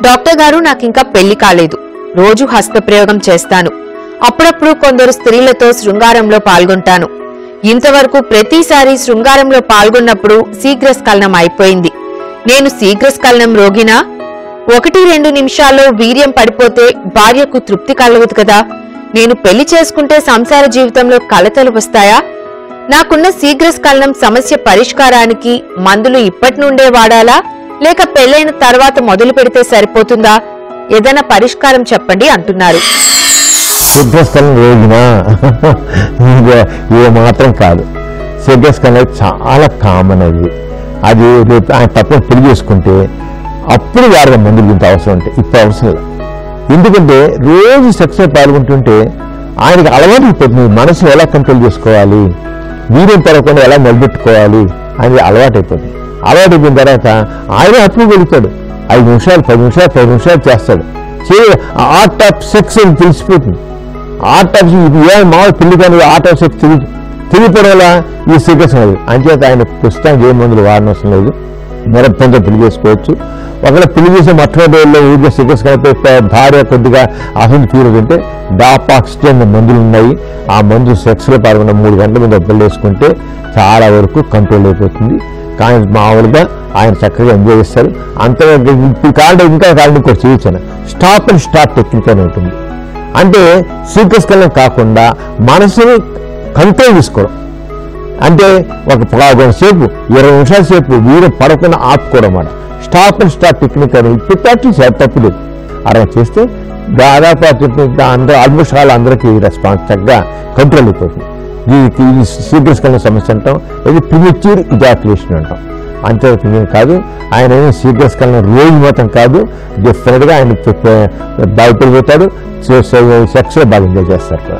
Doctor గారు నాకింకా పెళ్లి కాలేదు. రోజు హస్తప్రయోగం చేస్తాను. అప్పుడప్పుడు కొందరు స్త్రీలతో శృంగారంలో పాల్గొంటాను. ఇంతవరకు ప్రతిసారి శృంగారంలో పాల్గొన్నప్పుడు శీఘ్రస్ఖలనం అయిపోయింది. నేను శీఘ్రస్ఖలనం రోగినా? 1-2 నిమిషాల్లో వీర్యం పడిపోతే భార్యకు తృప్తి కలగదు కదా. నేను పెళ్లి చేసుకుంటే సంసార జీవితంలో కలతలు వస్తాయా? నాకున్న శీఘ్రస్ఖలనం సమస్య పరిష్కారానికి మందులు ఇప్పటి నుండే వాడాలా, లేక పెళ్లైన తర్వాత మొదలు పెడితే సరిపోతుందా? ఏదైనా పరిష్కారం చెప్పండి అంటున్నారు. శీఘ్రస్ఖలనం రోగినా? ఏ మాత్రం కాదు. శీఘ్రస్ఖలనం చాలా కామన్. అది రేపు ఆయన తప్పని పెళ్లి చేసుకుంటే అప్పుడు వాడదాం మందులు ఇంత అవసరం అంటే. ఇప్పుడు అవసరం లేదు. ఎందుకంటే రోజు సెక్స్లో పాల్గొంటుంటే ఆయనకి అలవాటు అయిపోతుంది. మనసు ఎలా కంట్రోల్ చేసుకోవాలి, వీర్యం పడకుండా ఎలా నిలబెట్టుకోవాలి అనేది అలవాటు అయిపోతుంది. అలవాటు అయిపోయిన తర్వాత ఆయన అప్పుడు వెళుతాడు. 5 నిమిషాలు 10 నిమిషాలు 10 నిమిషాలు చేస్తాడు. ఆర్ట్ ఆఫ్ సెక్స్ అని తెలిసిపోతుంది. ఆర్ట్ ఆఫ్ మామూలు పెళ్లి కానీ ఆర్ట్ ఆఫ్ సెక్స్ తెలియపోవడం వల్ల ఈ శీఘ్రస్ఖలనం. అంచేత ఆయన ప్రస్తుతానికి ఏ మందులు వాడనవసరం లేదు. నిరబ్బంగా పెళ్లి చేసుకోవచ్చు. ఒకవేళ పెళ్లి చేసే మొట్టమొదటి రోజుల్లో ఊరికే శీఘ్రస్ఖలనం భార్య కొద్దిగా అసలు తీరుతుంటే డాపాక్సిన్ మందులు ఉన్నాయి. ఆ మందు సెక్స్లో పాల్గొన్న 3 గంటల మీద పెళ్లి వేసుకుంటే చాలా వరకు కంట్రోల్ అయిపోతుంది. కానీ మామూలుగా ఆయన చక్కగా ఎంజాయ్ చేస్తారు. అంతగా ఇప్పుడు కాలంలో ఇంకా కాలంలో ఇంకోటి చేయొచ్చాను. స్టాప్ అండ్ స్టార్ట్ టెక్నిక్ అని ఉంటుంది. అంటే శీఘ్రస్ఖలనం కాకుండా మనసుని కంట్రోల్ తీసుకోవడం. అంటే ఒక 15 సేపు 20 నిమిషాల సేపు వీరు పడకుండా ఆపుకోవడం అన్నమాట. స్టాప్ అండ్ స్టార్ట్ టెక్నిక్ అని ఇప్పుడు ప్రాక్టీస్ తప్పులేదు. అలా చేస్తే దాదాపు అందరూ ఆల్మోస్ట్ అందరికీ రెస్పాన్స్ చక్కగా కంట్రోల్ అయిపోతుంది. ఈ శీఘ్రస్ఖలనం సమస్య అంటాం. ఇది ప్రిమెచ్యూర్ ఇజాక్యులేషన్ అంటాం. అంతే కాదు. ఆయన ఏమో శీఘ్రస్ఖలనం రోజు మాత్రం కాదు, డెఫినెట్గా ఆయన భయపడిపోతాడు. సెక్స్లో బాగా ఎంజాయ్ చేస్తారు.